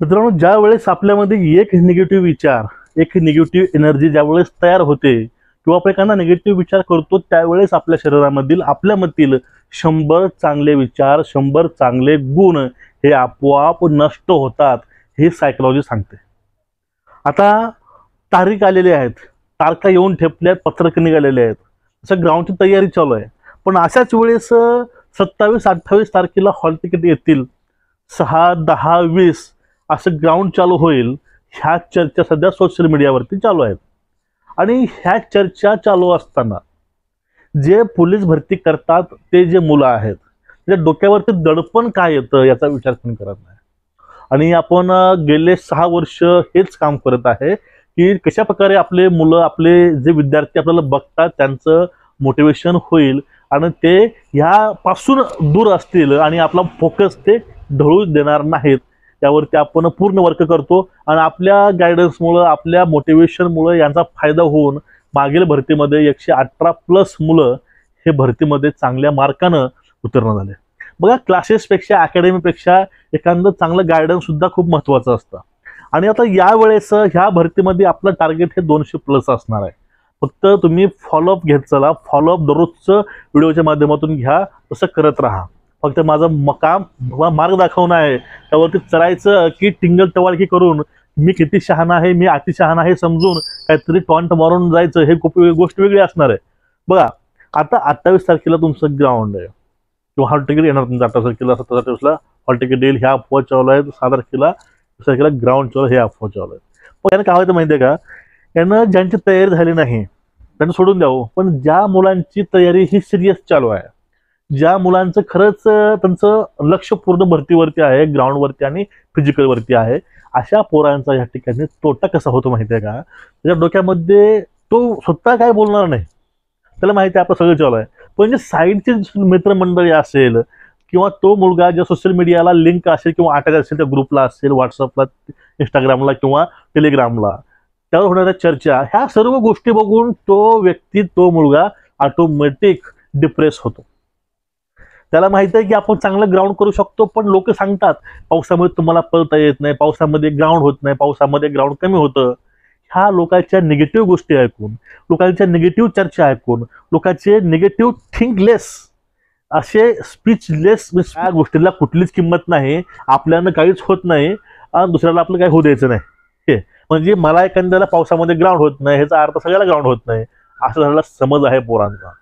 मित्रांनो, ज्या वेळेस आपल्यामध्ये एक निगेटिव्ह विचार, एक निगेटिव्ह एनर्जी ज्यावेळेस तयार होते किंवा आपण एखादा निगेटिव्ह विचार करतो, त्यावेळेस आपल्या शरीरामधील आपल्यामधील 100 चांगले विचार, 100 चांगले गुण हे आपोआप नष्ट होतात, हे सायकोलॉजी सांगते. आता तारीख आलेली आहेत, तारखा येऊन ठेपल्यात, पत्रक निघालेले आहेत, असं ग्राउंडची तयारी चालू आहे. पण अशाच वेळेस 27-28 तारखेला हॉल तिकीट येतील, 6, 10, 20 असं ग्राउंड चालू होईल, ह्या चर्चा सध्या सोशल मीडियावरती चालू आहेत. आणि ह्या चर्चा चालू असताना जे पोलीस भरती करतात ते जे मुलं आहेत, त्या डोक्यावरती दडपण काय येतं याचा विचार कोणी करत नाही. आणि आपण गेले 6 वर्ष हेच काम करत आहे की कशा प्रकारे आपले मुलं, आपले जे विद्यार्थी आपल्याला बघतात त्यांचं मोटिवेशन होईल आणि ते ह्यापासून दूर असतील आणि आपला फोकस ते ढळू देणार नाहीत, त्यावरती आपण पूर्ण वर्क करतो. आणि आपल्या गायडन्समुळं, आपल्या मोटिवेशनमुळं यांचा फायदा होऊन मागील भरतीमध्ये 118+ मुलं हे भरतीमध्ये चांगल्या मार्कानं उत्तीर्ण झाले. बघा, क्लासेसपेक्षा, अकॅडमीपेक्षा एखादं चांगलं गायडन्स सुद्धा खूप महत्त्वाचं असतं. आणि आता यावेळेस ह्या भरतीमध्ये आपलं टार्गेट हे 200+ असणार आहे. फक्त तुम्ही फॉलोअप घेत चला, फॉलोअप दररोजचं व्हिडिओच्या माध्यमातून घ्या, तसं करत राहा. फक्त माझं काम मार्ग दाखवणं आहे, त्यावरती चढायचं की टिंगल टवाळकी करून मी किती शहाणा आहे, मी अति शहाणा आहे समजून काहीतरी टॉन्ट मारून जायचं, हे खूप गोष्ट वेगळी असणार आहे. बघा, आता 28 तारखेला तुमचं ग्राउंड आहे किंवा हॉल तिकीट येणार तुमचं. 28 तारखेला, 27 हॉल तिकीट येईल, ह्या अफवा चालू आहेत. 6 तारखेला ग्राउंड चालू, हे अफवा चालू आहेत. पण यानं काय व्हायचं माहिती आहे का, यानं ज्यांची तयारी झाली नाही त्यांना सोडून द्यावं. पण ज्या मुलांची तयारी ही सिरियस चालू आहे, ज्या मुलांचं खरंच त्यांचं लक्ष पूर्ण भरतीवरती आहे, ग्राउंडवरती आणि फिजिकलवरती आहे, अशा पोरांचा या ठिकाणी तोटा कसा होतो माहिती आहे का, त्याच्या डोक्यामध्ये तो स्वतः काय बोलणार नाही, त्याला माहिती आहे आपलं सगळं चालू आहे. पण जे साईडचे मित्रमंडळी असेल किंवा तो मुलगा ज्या सोशल मीडियाला लिंक असेल किंवा अटॅच असेल, त्या ग्रुपला असेल, व्हॉट्सअपला, इंस्टाग्रामला किंवा टेलिग्रामला, त्यावर होणाऱ्या चर्चा, ह्या सर्व गोष्टी बघून तो व्यक्ती, तो मुलगा ऑटोमॅटिक डिप्रेस होतो. त्याला माहिती आहे की आपण चांगलं ग्राउंड करू शकतो, पण लोक सांगतात पावसामध्ये तुम्हाला पळता येत नाही, पावसामध्ये ग्राउंड होत नाही, पावसामध्ये ग्राउंड कमी होतं. ह्या लोकांच्या निगेटिव्ह गोष्टी ऐकून, लोकांच्या निगेटिव्ह चर्चा ऐकून, लोकांचे निगेटिव्ह थिंकलेस, असे स्पीचलेस, या गोष्टीला कुठलीच किंमत नाही, आपल्याला काहीच होत नाही आणि दुसऱ्याला आपलं काही होऊ द्यायचं नाही. हे म्हणजे मला एखाद्याला पावसामध्ये ग्राउंड होत नाही ह्याचा अर्थ सगळ्याला ग्राउंड होत नाही, असं झालेला समज आहे पोरांचा.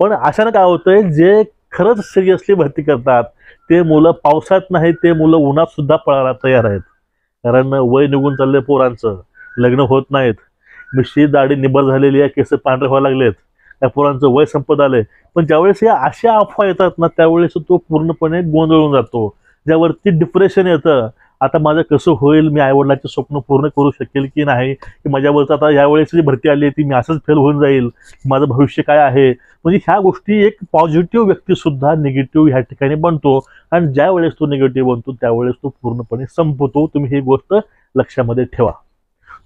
पण अशानं काय होतंय, जे खरंच सिरियसली भरती करतात ते मुलं पावसात नाही, ते मुलं उन्हात सुद्धा पळायला तयार आहेत. कारण वय निघून चाललंय पोरांचं, लग्न होत नाहीत, मिशी दाढी निबर झालेली आहे, केस पांढरे व्हायला लागलेत, त्या पोरांचं वय संपत आलंय. पण ज्यावेळेस या अशा अफवा येतात ना, त्यावेळेस तो पूर्णपणे गोंधळून जातो, ज्यावरती डिप्रेशन येतं. आता माझं कसं होईल, मी आईवडिलांचे स्वप्न पूर्ण करू शकेल की नाही, की माझ्यावरचं आता यावेळेस जी भरती आली ती मी असंच फेल होऊन जाईल, माझं भविष्य काय आहे. म्हणजे ह्या गोष्टी, एक पॉझिटिव्ह व्यक्ती सुद्धा निगेटिव्ह ह्या ठिकाणी बनतो. आणि ज्या वेळेस तो निगेटिव्ह बनतो त्यावेळेस तो पूर्णपणे संपतो. तुम्ही ही गोष्ट लक्षामध्ये ठेवा,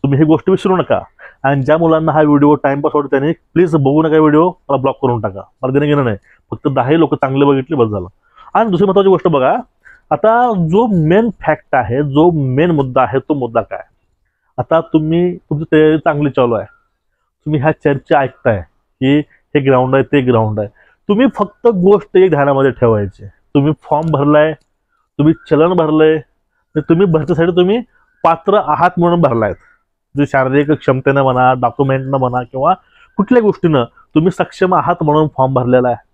तुम्ही ही गोष्ट विसरू नका. आणि ज्या मुलांना हा व्हिडिओ टाइमपास वाटतो त्याने प्लीज बघू नका, व्हिडिओ मला ब्लॉक करून टाका. मला देणं घेणं नाही, फक्त 10 लोक चांगले बघितले बस झालं. आणि दुसरी महत्त्वाची गोष्ट बघा, आता जो मेन फॅक्ट आहे, जो मेन मुद्दा आहे, तो मुद्दा काय. आता तुमची तयारी चांगली चालू आहे, तुम्ही ह्या चर्चा ऐकताय की हे ग्राउंड आहे, ते ग्राउंड आहे. तुम्ही फक्त गोष्ट एक ध्यानामध्ये ठेवायची, तुम्ही फॉर्म भरलाय, तुम्ही चलन भरलंय, तुम्ही भरतीसाठी तुम्ही पात्र आहात म्हणून भरलायत. जे शारीरिक क्षमतेनं म्हणा, डॉक्युमेंटनं म्हणा किंवा कुठल्या गोष्टीनं तुम्ही सक्षम आहात म्हणून फॉर्म भरलेला आहे.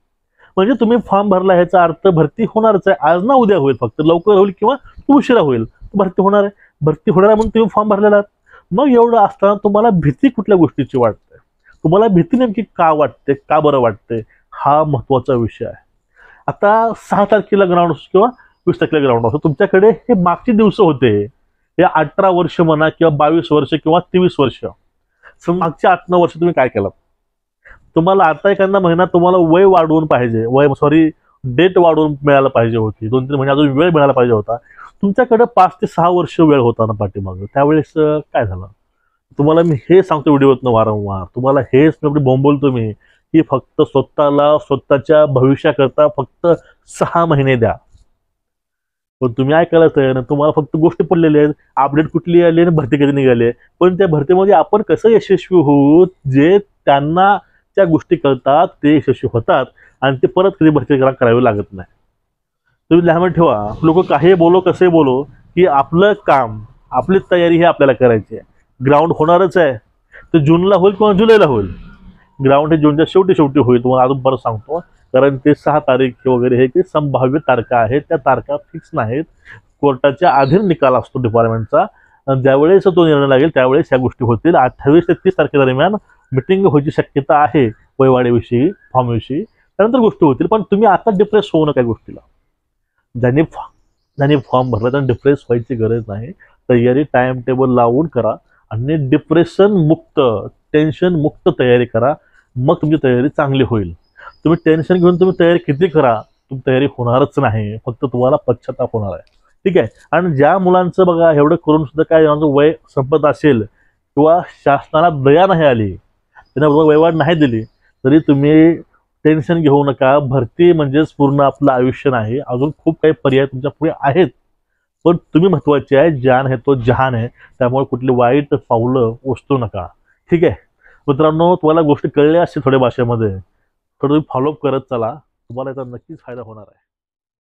म्हणजे तुम्ही फॉर्म भरला ह्याचा अर्थ भरती होणारच आहे, आज ना उद्या होईल, फक्त लवकर होईल किंवा उशिरा होईल, भरती होणार आहे. भरती होणार आहे म्हणून तुम्ही फॉर्म भरलेला आहात. मग एवढं असताना तुम्हाला भीती कुठल्या गोष्टीची वाटते, तुम्हाला भीती नेमकी का वाटते, का बरं वाटते, हा महत्त्वाचा विषय आहे. आता 6 तारखेला ग्राउंड असो किंवा 20 तारखेला ग्राउंड असो, तुमच्याकडे हे मागचे दिवस होते, हे 18 वर्ष म्हणा किंवा 22 वर्ष किंवा 23 वर्ष, मागच्या 8-9 वर्ष तुम्ही काय केलं. तुम्हाला आता एखादा महिना तुम्हाला वय वाढवून पाहिजे, डेट वाढवून मिळायला पाहिजे होती, 2-3 महिने अजून वेळ मिळायला पाहिजे होता. तुमच्याकडे 5 ते 6 वर्ष वेळ होता ना पाठीमागं. त्यावेळेस काय झालं, तुम्हाला मी हे सांगतो व्हिडिओतनं वारंवार, तुम्हाला हेच बोंबलतो मी की फक्त स्वतःला, स्वतःच्या भविष्याकरता फक्त 6 महिने द्या. पण तुम्ही ऐकायला तयार नाही. तुम्हाला फक्त गोष्टी पडलेल्या आहेत, अपडेट कुठली आली आणि भरती कधी निघाली. पण त्या भरतीमध्ये आपण कसं यशस्वी होऊ, जे त्यांना त्या गोष्टी कळतात ते यशस्वी होतात आणि ते परत कधी भरती करावी लागत नाही. तुम्ही ध्यानात ठेवा, लोक काही बोलो कसे बोलो, की आपलं काम आपली तयारी ही आपल्याला करायची आहे. ग्राउंड होणारच आहे, तर जूनला होईल किंवा जुलैला होईल. ग्राउंड हे जूनच्या शेवटी होईल. तुम्हाला अजून परत सांगतो, कारण ते 6 तारीख वगैरे हे की संभाव्य तारखा आहेत, त्या तारखा फिक्स नाहीत. कोर्टाच्या अधीन निकाल असतो डिपार्टमेंटचा. ज्यावेळेस तो निर्णय लागेल त्यावेळेस ह्या गोष्टी होतील. 28 ते 30 तारखेदरम्यान मिटिंग व्हायची शक्यता आहे वयवाढीविषयी, फॉर्मविषयी. त्यानंतर गोष्टी होतील. पण तुम्ही आता डिप्रेस होऊ नका गोष्टीला. ज्यांनी फॉर्म भरला त्यांना डिप्रेस व्हायची गरज नाही. तयारी टाइम टेबल लावून करा आणि डिप्रेशन मुक्त, टेन्शन मुक्त तयारी करा. मग तुमची तयारी चांगली होईल. तुम्ही टेन्शन घेऊन तुम्ही तयारी किती करा, तुमची तयारी होणारच नाही. फक्त तुम्हाला पश्चाताप होणार आहे. ठीक आहे. आणि ज्या मुलांचं बघा एवढं करून सुद्धा काय वय संपत असेल किंवा शासनाला दया नाही आली, त्यांना वयवाढ नाही दिली, तरी तुम्ही टेन्शन घेऊ नका. भरती म्हणजेच पूर्ण आपलं आयुष्य नाही. अजून खूप काही पर्याय तुमच्या पुढे आहेत. पण तुम्ही महत्वाचे आहे. जान है तो जहान है. त्यामुळे कुठली वाईट पावलं उचलू नका. ठीक आहे मित्रांनो, तुम्हाला गोष्टी कळल्या असतील थोड्या भाषेमध्ये, थोडं तुम्ही फॉलोअप करत चला. तुम्हाला याचा नक्कीच फायदा होणार आहे.